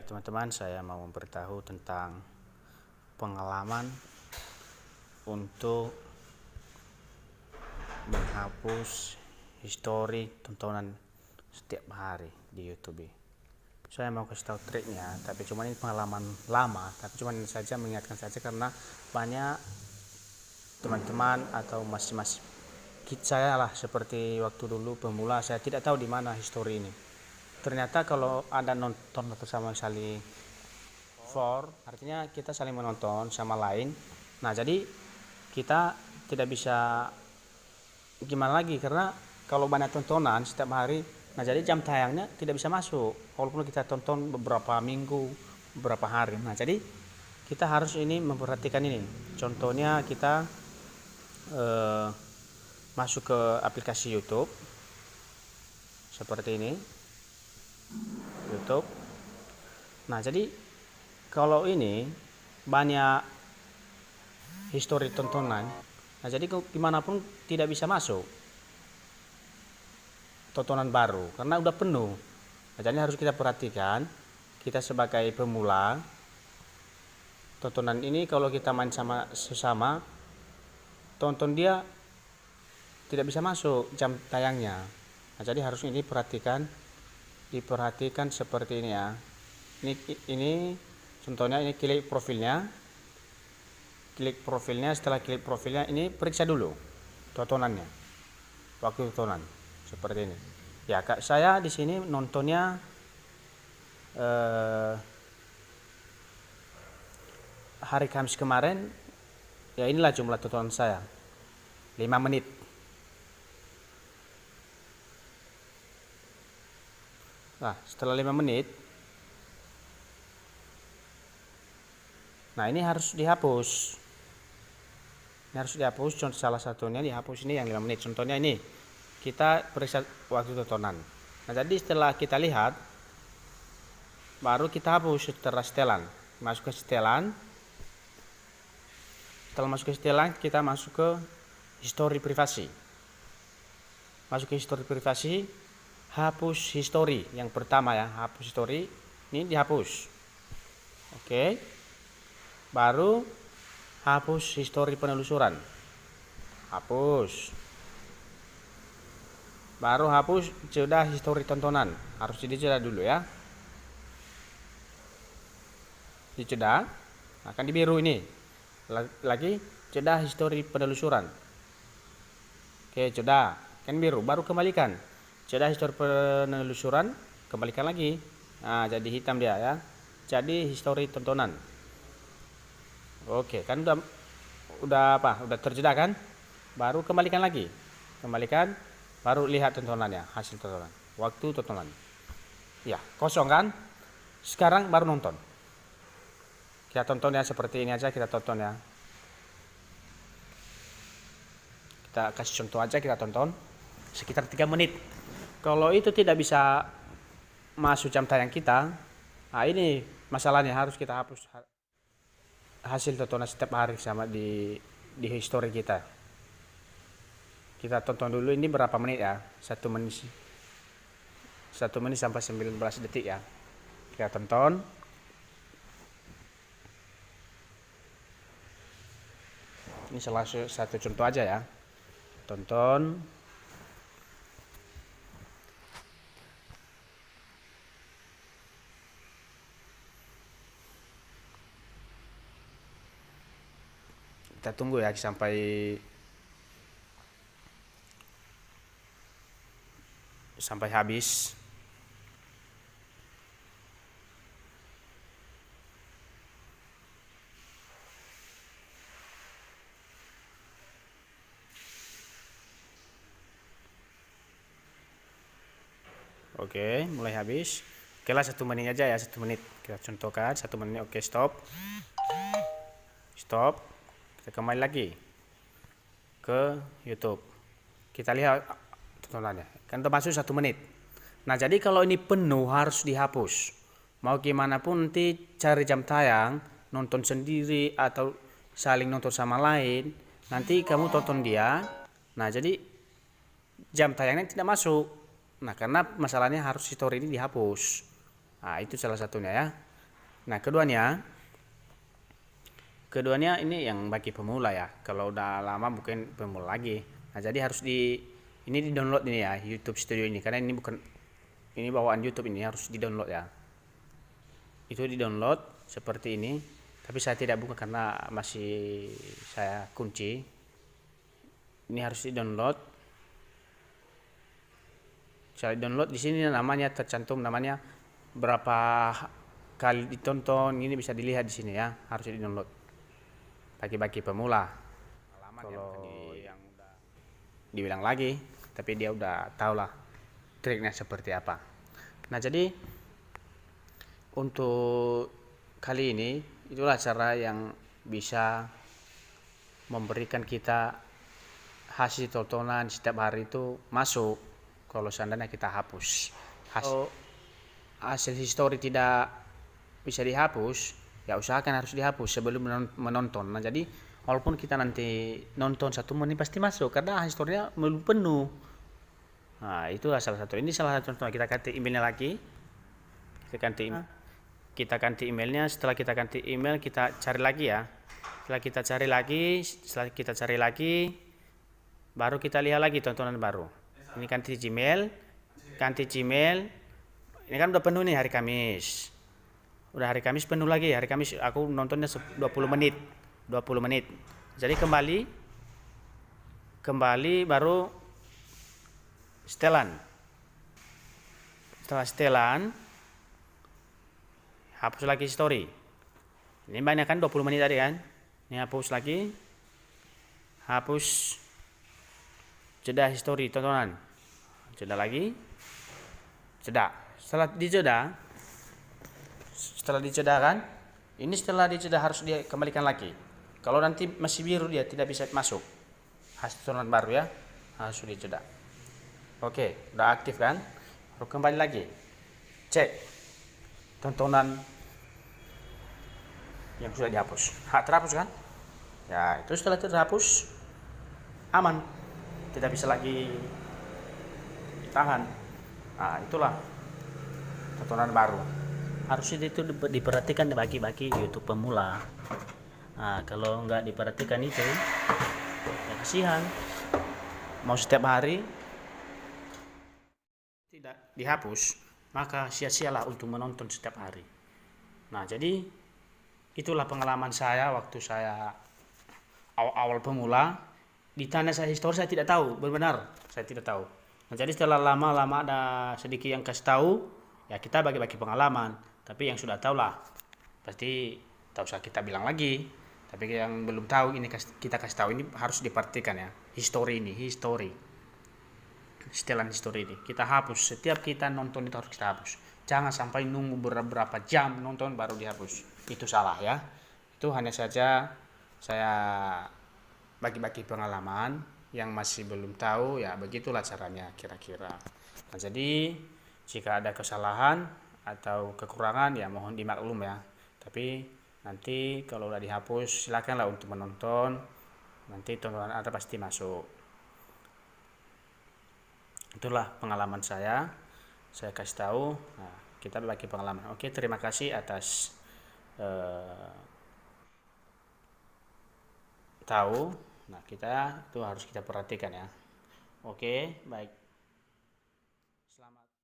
teman-teman, saya mau memberitahu tentang pengalaman untuk menghapus histori tontonan setiap hari di YouTube. Saya mau kasih tahu triknya, tapi cuma ini pengalaman lama, tapi cuma ini saja mengingatkan saja karena banyak teman-teman atau masing-masing saya lah seperti waktu dulu pemula, saya tidak tahu di mana histori ini. Ternyata kalau ada nonton bersama saling artinya kita saling menonton sama lain. Nah, jadi kita tidak bisa gimana lagi, karena kalau banyak tontonan setiap hari, nah jadi jam tayangnya tidak bisa masuk walaupun kita tonton beberapa minggu, beberapa hari. Nah, jadi kita harus ini memperhatikan ini. Contohnya kita masuk ke aplikasi YouTube seperti ini, YouTube. Nah, jadi kalau ini banyak histori tontonan, nah jadi gimana pun tidak bisa masuk tontonan baru karena udah penuh. Nah, jadi harus kita perhatikan, kita sebagai pemula, tontonan ini kalau kita main sama sesama, tonton dia tidak bisa masuk jam tayangnya. Nah, jadi harus ini diperhatikan seperti ini ya. Ini contohnya, ini klik profilnya. Setelah klik profilnya ini periksa dulu tontonannya, waktu tontonan seperti ini. Ya, Kak, saya di sini nontonnya hari Kamis kemarin. Ya, inilah jumlah tontonan saya, 5 menit. Nah, setelah 5 menit, nah ini harus dihapus. Contoh salah satunya dihapus ini yang 5 menit. Contohnya ini, kita periksa waktu tontonan. Nah, jadi setelah kita lihat, baru kita hapus setelah setelan. Masuk ke setelan. Setelah masuk ke setelan, kita masuk ke histori privasi. Hapus histori yang pertama ya, hapus histori ini dihapus. Oke. Baru hapus histori penelusuran. Hapus. Baru hapus jeda histori tontonan. Harus dijeda dulu ya. Dijeda. Akan di biru ini. Lagi jeda histori penelusuran. Oke, jeda. Kan biru, baru kembalikan. Jeda histori penelusuran, kembalikan lagi. Nah, jadi hitam dia ya. Jadi histori tontonan. Oke, kan udah terjeda kan? Baru kembalikan lagi. Baru lihat tontonannya, hasil tontonan, waktu tontonan. Ya, kosong kan? Sekarang baru nonton. Kita tonton ya, seperti ini aja kita tonton ya. Kita kasih contoh aja, kita tonton sekitar 3 menit. Kalau itu tidak bisa masuk jam tayang kita, nah ini masalahnya, harus kita hapus hasil tontonan setiap hari sama di histori kita. Kita tonton dulu ini berapa menit ya? 1 menit sampai 19 detik ya. Kita tonton. Ini salah satu contoh aja ya. Tonton. Kita tunggu ya sampai habis. Oke, mulai habis. Oke lah, 1 menit aja ya, 1 menit. Kita contohkan 1 menit. Oke, stop. Kita kembali lagi ke YouTube. Kita lihat tontonannya. Kan termasuk 1 menit. Nah, jadi kalau ini penuh harus dihapus. Mau gimana pun nanti cari jam tayang, nonton sendiri atau saling nonton sama lain, nanti kamu tonton dia. Nah, jadi jam tayangnya tidak masuk. Nah, karena masalahnya harus histori ini dihapus. Nah, itu salah satunya ya. Nah, keduanya ini yang bagi pemula ya. Kalau udah lama mungkin pemula lagi. Nah, jadi harus ini di download ini ya, YouTube Studio ini, karena ini bawaan YouTube, ini harus di download ya. Itu di download seperti ini, tapi saya tidak buka karena masih saya kunci. Ini harus di download. Saya download di sini namanya tercantum, namanya berapa kali ditonton, ini bisa dilihat di sini ya, harus di download. Bagi-bagi pemula. Kalau yang udah dibilang lagi, tapi dia udah tahu lah triknya seperti apa. Nah, jadi untuk kali ini itulah cara yang bisa memberikan kita hasil tontonan setiap hari itu masuk kalau seandainya kita hapus. Hasil history tidak bisa dihapus, ya usahakan harus dihapus sebelum menonton. Nah, jadi walaupun kita nanti nonton 1 menit pasti masuk karena historinya belum penuh. Nah, itulah salah satu. Ini salah satu contoh. Kita ganti emailnya lagi. Kita ganti emailnya. Setelah kita ganti email, kita cari lagi ya. Setelah kita cari lagi, baru kita lihat lagi tontonan baru. Ini ganti Gmail. Ini kan udah penuh nih hari Kamis. Udah hari Kamis penuh lagi. Hari Kamis aku nontonnya 20 menit. Jadi kembali baru setelan. Setelah setelan, hapus lagi story. Ini banyak kan 20 menit tadi kan. Ini hapus lagi. Hapus jeda history tontonan. Jeda lagi. Jeda. Setelah dijeda kan, ini setelah dijeda harus dikembalikan lagi. Kalau nanti masih biru dia tidak bisa masuk. Hasil tontonan baru ya, harus dijeda. Oke, udah aktif kan? Lalu kembali lagi. Cek tontonan yang sudah dihapus. Terhapus kan? Ya, itu setelah terhapus aman. Tidak bisa lagi ditahan. Nah, itulah tontonan baru. Harusnya itu diperhatikan bagi-bagi YouTube pemula. Nah, kalau nggak diperhatikan itu, ya kasihan. Mau setiap hari tidak dihapus, maka sia-sialah untuk menonton setiap hari. Nah, jadi itulah pengalaman saya waktu saya awal pemula. Ditanya saya histori, saya tidak tahu, benar saya tidak tahu. Nah, jadi setelah lama-lama ada sedikit yang kasih tahu, ya kita bagi-bagi pengalaman. Tapi yang sudah tahu lah, pasti tak usah kita bilang lagi. Tapi yang belum tahu, ini kita kasih tahu, ini harus diperhatikan ya. History, setelan history ini kita hapus. Setiap kita nonton itu harus kita hapus. Jangan sampai nunggu beberapa jam nonton baru dihapus. Itu salah ya. Itu hanya saja saya bagi-bagi pengalaman. Yang masih belum tahu, ya begitulah caranya kira-kira. Nah, jadi jika ada kesalahan atau kekurangan, ya mohon dimaklum ya. Tapi nanti kalau udah dihapus, silakanlah untuk menonton. Nanti tontonan Anda pasti masuk. Itulah pengalaman saya kasih tahu. Nah, kita bagi pengalaman. Oke, terima kasih atas tahu. Nah, kita itu harus kita perhatikan ya. Oke, baik.